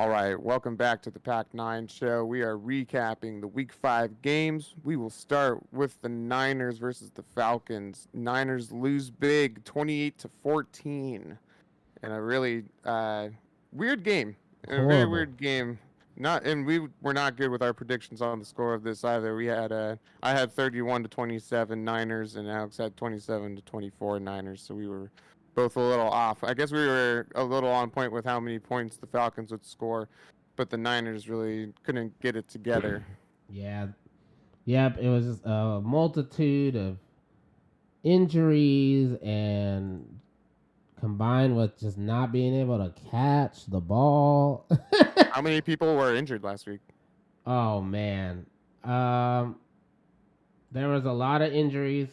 All right, welcome back to the Pac-9 show. We are recapping the Week 5 games. We will start with the Niners versus the Falcons. Niners lose big, 28-14, in a really weird game. In a very Horrible. weird game. Not, and we were not good with our predictions on the score of this either. I had 31-27 Niners, and Alex had 27-24 Niners. So we were both a little off. I guess we were a little on point with how many points the Falcons would score, but the Niners really couldn't get it together. Yeah. Yep. It was just a multitude of injuries and combined with just not being able to catch the ball. How many people were injured last week? Oh man. Um there was a lot of injuries.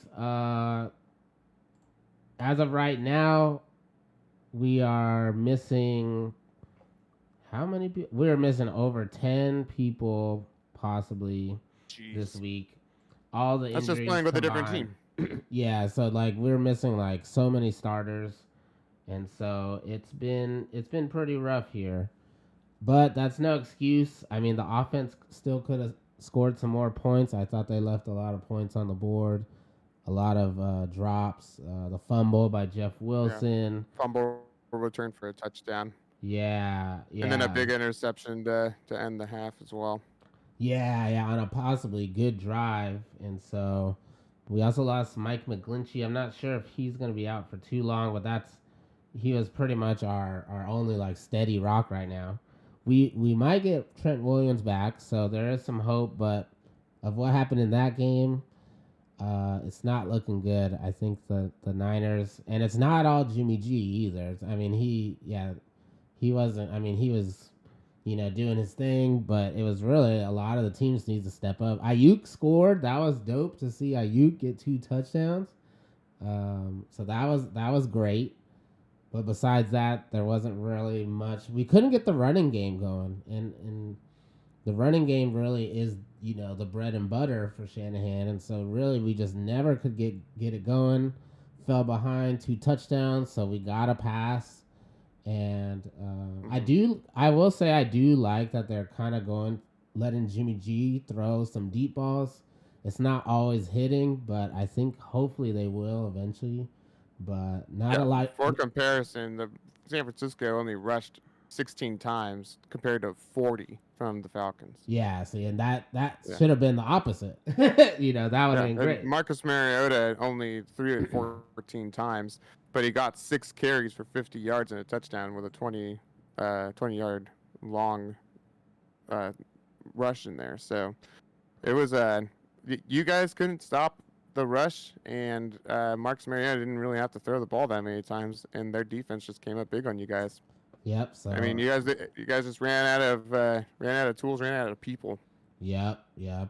As of right now, we are missing how many people? We're missing over 10 people possibly this Jeez. week. All the That's just injuries playing with a different combined. team. Yeah, so like we're missing like so many starters, and so it's been pretty rough here. But that's no excuse. I mean, the offense still could have scored some more points. I thought they left a lot of points on the board, a lot of drops. The fumble by Jeff Yeah. Wilson. Fumble return for a touchdown. Yeah, And then a yeah, big interception to end the half as well. yeah, on a possibly good drive, and so we also lost Mike McGlinchey. I'm not sure if he's going to be out for too long, but he was pretty much our only like steady rock right now. We might get Trent Williams back, so there is some hope. But of what happened in that game, it's not looking good. I think the Niners, and it's not all Jimmy G either. I mean, he wasn't. I mean, he was, doing his thing, but it was really a lot of the teams need to step up. Ayuk scored. That was dope to see Ayuk get 2 touchdowns. So that was great. But besides that, there wasn't really much. We couldn't get the running game going, and the running game really is the bread and butter for Shanahan, and so really we just never could get it going. Fell behind 2 touchdowns, so we got to pass. And Hmm. I will say I do like that they're kind of letting Jimmy G throw some deep balls. It's not always hitting, but I think hopefully they will eventually. But not a Yeah. lot. For comparison, the San Francisco only rushed 16 times compared to 40 from the Falcons. Yeah, see, and that Yeah. should have been the opposite. That would have Yeah. been And great. Marcus Mariota only threw it 14 times, but he got 6 carries for 50 yards and a touchdown with a 20-yard long uh, rush in there. So it was you guys couldn't stop the rush, and Marcus Mariota didn't really have to throw the ball that many times, and their defense just came up big on you guys. Yep. I mean, So you guys just ran out of tools, ran out of people. yep.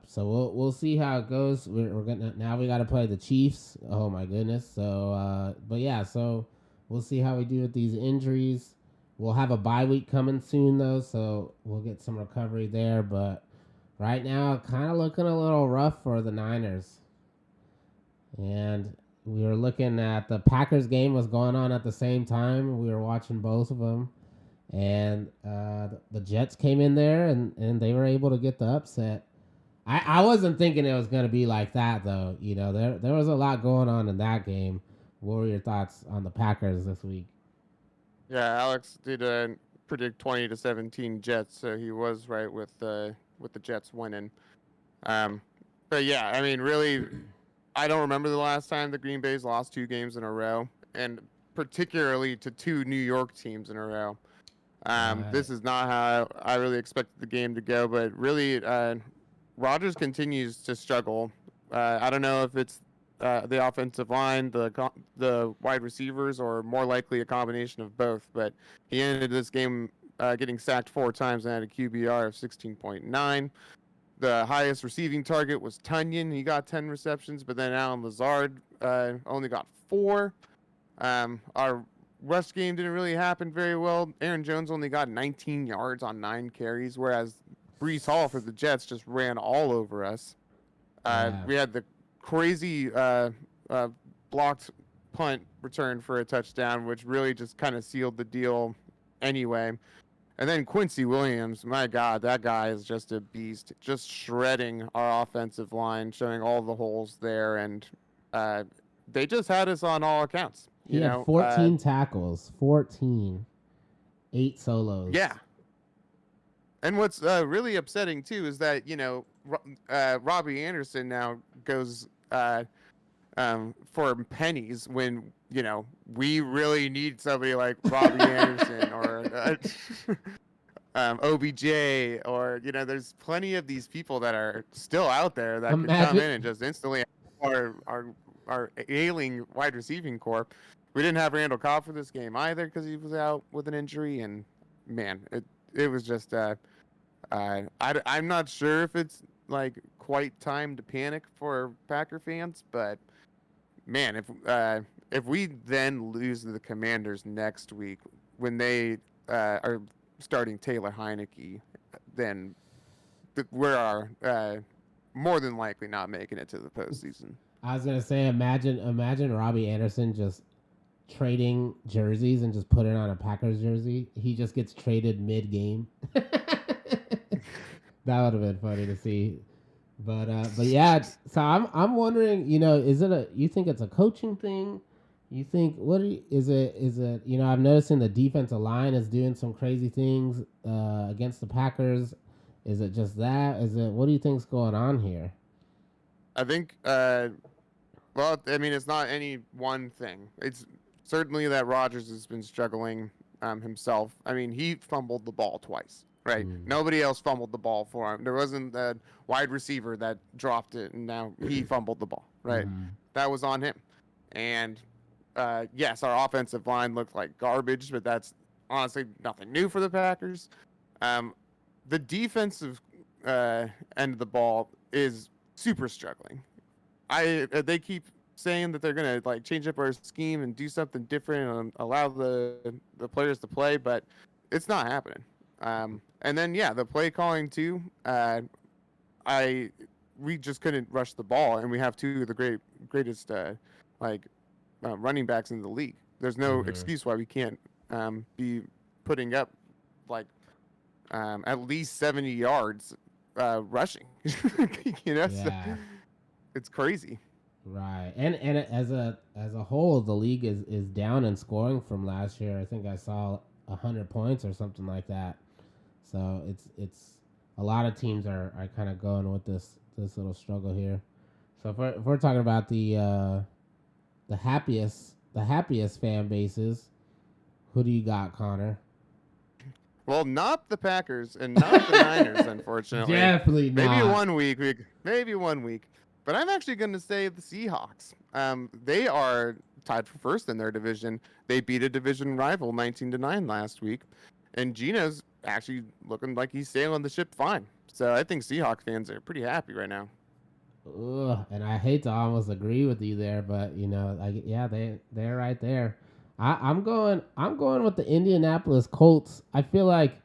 So we'll see how it goes. We're gonna now we got to play the Chiefs. Oh my goodness. So but yeah, so we'll see how we do with these injuries. We'll have a bye week coming soon though, so we'll get some recovery there. But right now, kind of looking a little rough for the Niners. And we were looking at the Packers game was going on at the same time. We were watching both of them, and the Jets came in there and they were able to get the upset. I wasn't thinking it was going to be like that though. There was a lot going on in that game. What were your thoughts on the Packers this week? Yeah, Alex did predict 20-17 Jets, so he was right with the Jets winning. Um, but yeah, I mean, really, I don't remember the last time the Green Bay's lost 2 games in a row, and particularly to 2 New York teams in a row. Right. This is not how I really expected the game to go, but really, Rodgers continues to struggle. I don't know if it's the offensive line, the wide receivers, or more likely a combination of both. But he ended this game getting sacked 4 times and had a QBR of 16.9. The highest receiving target was Tunyon. He got 10 receptions, but then Alan Lazard only got 4. Our rush game didn't really happen very well. Aaron Jones only got 19 yards on 9 carries, whereas Brees Hall for the Jets just ran all over us. Yeah. We had the crazy uh, blocked punt return for a touchdown, which really just kind of sealed the deal anyway. And then Quincy Williams, my God, that guy is just a beast. Just shredding our offensive line, showing all the holes there, and uh, they just had us on all accounts. He had 14 tackles, 14, 8 solos. Yeah. And what's really upsetting too is that Robbie Anderson now goes for pennies when we really need somebody like Robbie Anderson or OBJ, or there's plenty of these people that are still out there that could come in and just instantly our ailing wide receiving core. We didn't have Randall Cobb for this game either because he was out with an injury, and man, it was just I'm not sure if it's like quite time to panic for Packer fans, but man, if we then lose to the Commanders next week when they are starting Taylor Heineke, then we're more than likely not making it to the postseason. I was gonna say, imagine Robbie Anderson just trading jerseys and just putting on a Packers jersey. He just gets traded mid-game. That would have been funny to see. But yeah, so I'm wondering, is it you think it's a coaching thing? You think is it I'm noticing the defensive line is doing some crazy things against the Packers. Is it just that? What do you think's going on here? I think well, I mean, it's not any one thing. It's certainly that Rodgers has been struggling himself. I mean, he fumbled the ball twice. Right. Nobody else fumbled the ball for him. There wasn't that wide receiver that dropped it, and now he fumbled the ball. Right. That was on him. And yes, our offensive line looked like garbage, but that's honestly nothing new for the Packers. The defensive end of the ball is super struggling. They keep saying that they're gonna like change up our scheme and do something different and allow the players to play, but it's not happening. And then the play calling too. We just couldn't rush the ball, and we have two of the greatest running backs in the league. There's no excuse why we can't be putting up like at least 70 yards rushing. So it's crazy. Right, and as a whole, the league is down in scoring from last year. I think I saw 100 points or something like that. So it's a lot of teams are kind of going with this little struggle here. So if we're talking about the happiest fan bases, who do you got, Connor? Well, not the Packers and not the Niners, unfortunately. Definitely not. Maybe one week. But I'm actually going to say the Seahawks. They are tied for first in their division. They beat a division rival 19-9 last week, and Geno's actually looking like he's sailing the ship fine. So I think Seahawks fans are pretty happy right now. Ugh, and I hate to almost agree with you there, but they're right there. I'm going with the Indianapolis Colts. I feel like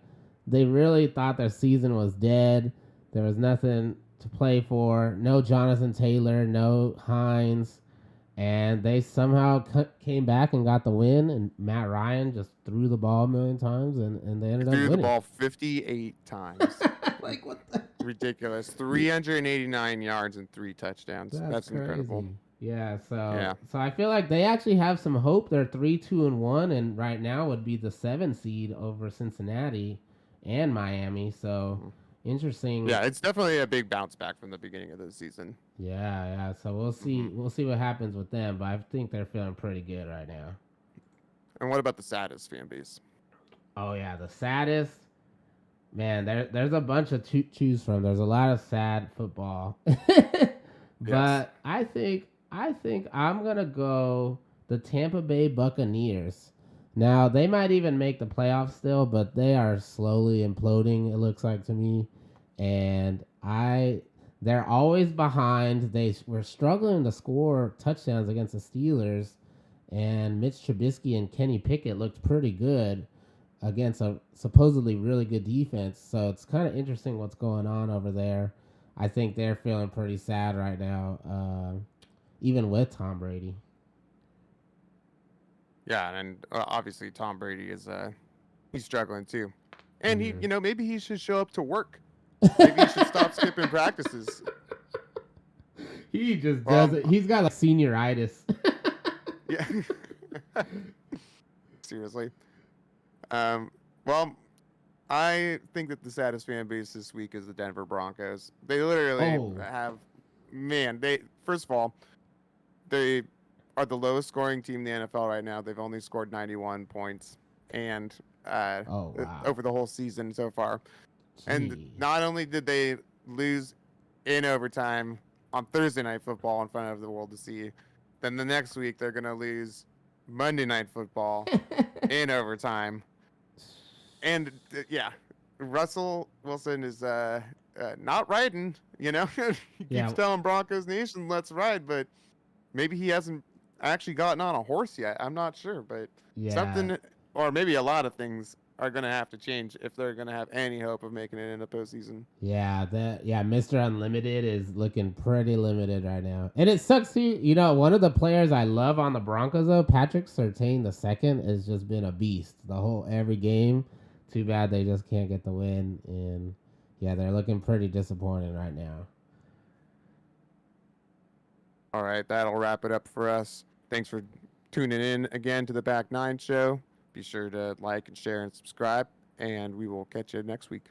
they really thought their season was dead. There was nothing to play for. No Jonathan Taylor, no Hines. And they somehow came back and got the win. And Matt Ryan just threw the ball a million times, and they ended up winning. Threw the ball 58 times. Like, what the? Ridiculous. 389 yards and 3 touchdowns. That's incredible. Yeah, so I feel like they actually have some hope. They're 3-2-1, and right now would be the 7 seed over Cincinnati and Miami. So interesting. Yeah, it's definitely a big bounce back from the beginning of the season. Yeah. So we'll see. We'll see what happens with them, but I think they're feeling pretty good right now. And what about the saddest fan base? Oh yeah, the saddest. Man, there's a bunch of choose from. There's a lot of sad football, but I think I'm gonna go the Tampa Bay Buccaneers. Now they might even make the playoffs still, but they are slowly imploding. It looks like to me, and they're always behind. They were struggling to score touchdowns against the Steelers, and Mitch Trubisky and Kenny Pickett looked pretty good against a supposedly really good defense. So it's kind of interesting what's going on over there. I think they're feeling pretty sad right now, even with Tom Brady. Yeah, and obviously Tom Brady is he's struggling too. And he, Mhm. maybe he should show up to work. Maybe he should stop skipping practices. He just does Well, it. He's got like senioritis. yeah. Seriously. Um, well, I think that the saddest fan base this week is the Denver Broncos. They literally Oh, have, man, they, first of all, they are the lowest scoring team in the NFL right now. They've only scored 91 points and oh wow. over the whole season so far. And Jeez. not only did they lose in overtime on Thursday Night Football in front of the world to see, then the next week they're going to lose Monday Night Football in overtime. And yeah, Russell Wilson is not riding. He keeps Yeah, telling Broncos Nation, "Let's ride," but maybe he hasn't actually gotten on a horse yet. I'm not sure, but yeah, something, or maybe a lot of things, are going to have to change if they're going to have any hope of making it in the postseason. yeah. Mr. Unlimited is looking pretty limited right now, and it sucks too. You know, one of the players I love on the Broncos though, Patrick Surtain the second, has just been a beast the whole every game. Too bad they just can't get the win, and yeah, they're looking pretty disappointing right now. All right, that'll wrap it up for us. Thanks for tuning in again to the Back Nine Show. Be sure to like and share and subscribe, and we will catch you next week.